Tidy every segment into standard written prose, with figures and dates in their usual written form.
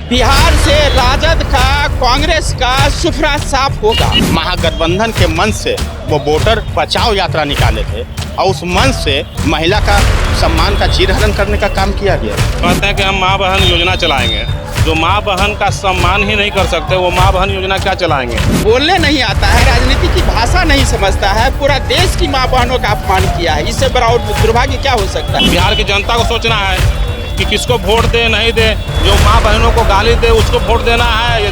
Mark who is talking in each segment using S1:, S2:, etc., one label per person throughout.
S1: बिहार से राजद का, कांग्रेस का सुफरा साफ होगा। महागठबंधन के मंच से वो वोटर बचाओ यात्रा निकाले थे और उस मंच से महिला का सम्मान का चीरहरण करने का काम किया गया।
S2: कहते हैं कि हम माँ बहन योजना चलाएंगे। जो माँ बहन का सम्मान ही नहीं कर सकते वो माँ बहन योजना क्या चलाएंगे।
S1: बोलने नहीं आता है, राजनीति की भाषा नहीं समझता है, पूरा देश की माँ बहनों का अपमान किया है। इससे बड़ा और दुर्भाग्य क्या हो सकता है।
S2: बिहार की जनता को सोचना है कि किसको वोट दे नहीं दे। जो माँ बहनों को गाली दे उसको वोट देना है,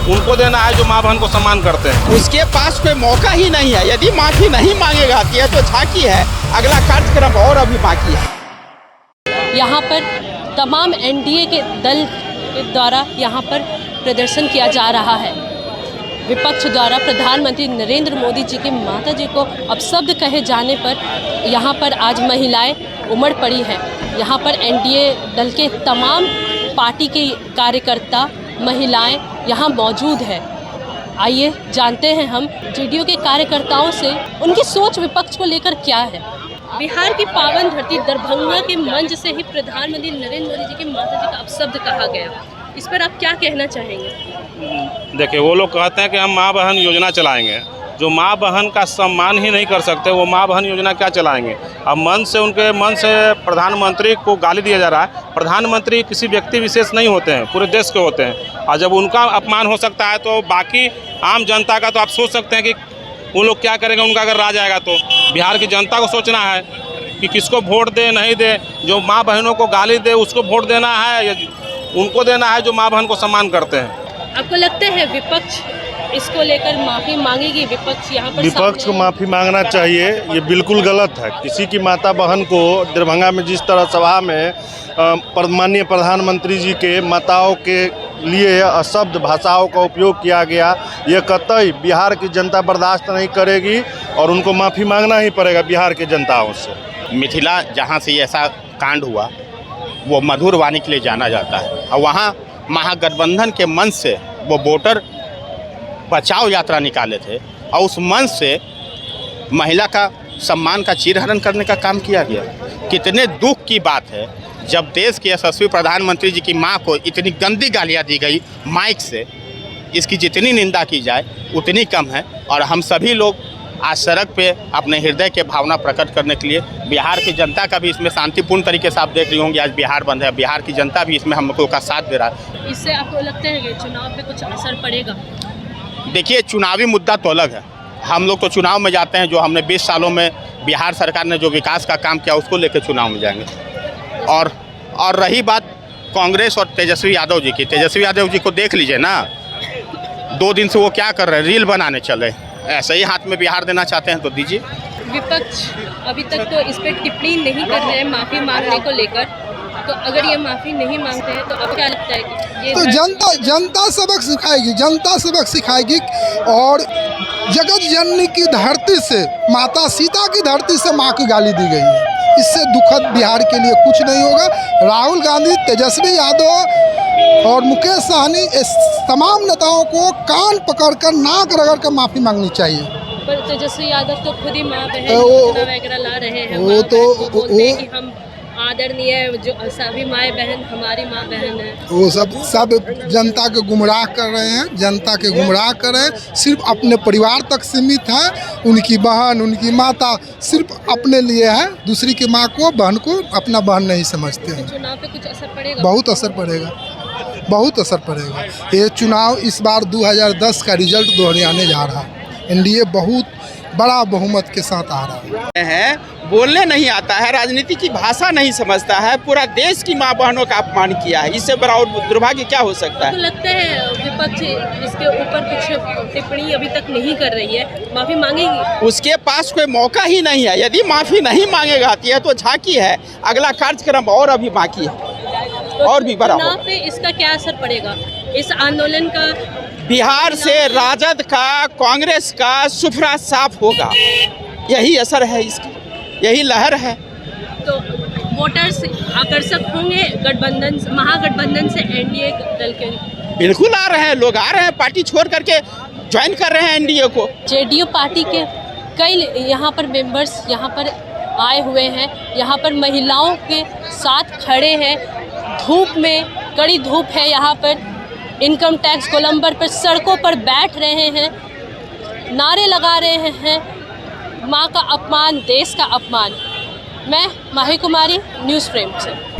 S2: उनको देना है जो माँ बहन को सम्मान करते हैं।
S1: उसके पास कोई मौका ही नहीं है। यदि माफी नहीं मांगेगा तो यह तो झांकी है, अगला कार्यक्रम और अभी बाकी है।
S3: यहाँ पर तमाम एनडीए के दल के द्वारा यहाँ पर प्रदर्शन किया जा रहा है। विपक्ष द्वारा प्रधानमंत्री नरेंद्र मोदी जी की माता जी को अपशब्द कहे जाने पर यहाँ पर आज महिलाएं उमड़ पड़ी है। यहाँ पर एनडीए दल के तमाम पार्टी के कार्यकर्ता महिलाएं यहाँ मौजूद है। आइए जानते हैं हम जेडीयू के कार्यकर्ताओं से उनकी सोच विपक्ष को लेकर क्या है। बिहार की पावन धरती दरभंगा के मंच से ही प्रधानमंत्री नरेंद्र मोदी जी की माता जी का अपशब्द कहा गया, इस पर आप क्या कहना चाहेंगे।
S2: देखिए, वो लोग कहते हैं कि हम माँ बहन योजना चलाएंगे। जो माँ बहन का सम्मान ही नहीं कर सकते वो माँ बहन योजना क्या चलाएंगे। अब मन से प्रधानमंत्री को गाली दिया जा रहा है। प्रधानमंत्री किसी व्यक्ति विशेष नहीं होते हैं, पूरे देश के होते हैं। और जब उनका अपमान हो सकता है तो बाकी आम जनता का तो आप सोच सकते हैं कि वो लोग क्या करेंगे उनका अगर राज आएगा तो। बिहार की जनता को सोचना है कि किसको वोट दे नहीं दे। जो माँ बहनों को गाली दे उसको वोट देना है या उनको देना है जो माँ बहन को सम्मान करते हैं।
S3: आपको लगता है विपक्ष इसको लेकर माफ़ी मांगेगी। विपक्ष
S4: को माफ़ी मांगना चाहिए, ये बिल्कुल गलत है। किसी की माता बहन को दरभंगा में जिस तरह सभा में माननीय प्रधानमंत्री जी के माताओं के लिए अशब्द भाषाओं का उपयोग किया गया, ये कतई बिहार की जनता बर्दाश्त नहीं करेगी और उनको माफ़ी मांगना ही पड़ेगा बिहार की जनताओं से।
S1: मिथिला जहाँ से ऐसा कांड हुआ वो मधुर वाणी के लिए जाना जाता है और वहाँ महागठबंधन के मंच से वो वोटर बचाओ यात्रा निकाले थे और उस मंच से महिला का सम्मान का चीरहरण करने का काम किया गया। कितने दुख की बात है जब देश के यशस्वी प्रधानमंत्री जी की मां को इतनी गंदी गालियां दी गई माइक से। इसकी जितनी निंदा की जाए उतनी कम है। और हम सभी लोग आज सड़क पे अपने हृदय के भावना प्रकट करने के लिए, बिहार की जनता का भी इसमें शांतिपूर्ण तरीके से आप देख रही होंगे आज बिहार बंद है, बिहार की जनता भी इसमें हम लोगों का साथ दे रहा है।
S3: इससे आपको लगता है कि चुनाव पे कुछ असर पड़ेगा।
S1: देखिए, चुनावी मुद्दा तो अलग है। हम लोग तो चुनाव में जाते हैं, जो हमने 20 सालों में बिहार सरकार ने जो विकास का काम किया उसको लेकर चुनाव में जाएंगे। और रही बात कांग्रेस और तेजस्वी यादव जी की, तेजस्वी यादव जी को देख लीजिए ना, 2 दिन से वो क्या कर रहे हैं, रील बनाने चले। ऐसे ही हाथ में बिहार देना चाहते हैं तो दीजिए।
S3: विपक्ष अभी तक तो इस पर टिप्पणी नहीं कर रहे हैं माफ़ी मांगने को लेकर, तो अगर ये माफ़ी नहीं मांगते हैं तो अब क्या लगता है कि ये
S5: तो जनता सबक सिखाएगी और जगत जननी की धरती से, माता सीता की धरती से माँ की गाली दी गई है। इससे दुखद बिहार के लिए कुछ नहीं होगा। राहुल गांधी, तेजस्वी यादव और मुकेश सहनी, इस तमाम नेताओं को कान पकड़कर नाक रगड़कर माफ़ी मांगनी चाहिए।
S3: पर तेजस्वी यादव तो खुद ही माँ बहन योजना वगैरह ला रहे हैं। वो बोलते हैं कि हम आदरणीय जो सभी माँ बहन हमारी माँ बहन है।
S5: वो सब जनता के गुमराह कर रहे हैं, जनता के गुमराह कर रहे हैं। सिर्फ अपने परिवार तक सीमित है। उनकी बहन, उनकी माता सिर्फ अपने लिए है, दूसरी की माँ को, बहन को अपना बहन नहीं समझते हैं।
S3: चुनाव पे कुछ असर पड़ेगा?
S5: बहुत असर पड़ेगा, बहुत असर पड़ेगा। ये चुनाव इस बार 2010 का रिजल्ट दोहराने जा रहा है। एनडीए बहुत बड़ा बहुमत के साथ आ रहा
S1: है। बोलने नहीं आता है, राजनीति की भाषा नहीं समझता है, पूरा देश की माँ बहनों का अपमान किया है। इससे बड़ा और दुर्भाग्य क्या हो सकता है।
S3: तो लगता है विपक्ष इसके ऊपर कुछ टिप्पणी अभी तक नहीं कर रही है, माफ़ी मांगेगी।
S1: उसके पास कोई मौका ही नहीं है। यदि माफ़ी नहीं मांगेगा तो यह तो झांकी है, अगला कार्यक्रम और अभी बाकी है और भी बड़ा
S3: चुनाव पे इसका क्या असर पड़ेगा, इस आंदोलन का।
S1: बिहार से राजद का, कांग्रेस का सुफरा साफ होगा। यही असर है इसकी, यही लहर है।
S3: तो वोटर्स आकर्षक होंगे महागठबंधन से एनडीए दल के।
S1: बिल्कुल आ रहे हैं, लोग आ रहे हैं, पार्टी छोड़ करके ज्वाइन कर रहे हैं एनडीए को।
S3: जेडीयू पार्टी के कई यहाँ पर मेंबर्स यहाँ पर आए हुए हैं, यहाँ पर महिलाओं के साथ खड़े हैं। धूप में, कड़ी धूप है यहाँ पर, इनकम टैक्स गोलंबर पर सड़कों पर बैठ रहे हैं, नारे लगा रहे हैं, माँ का अपमान, देश का अपमान। मैं माही कुमारी, न्यूज़ फ्रेम से।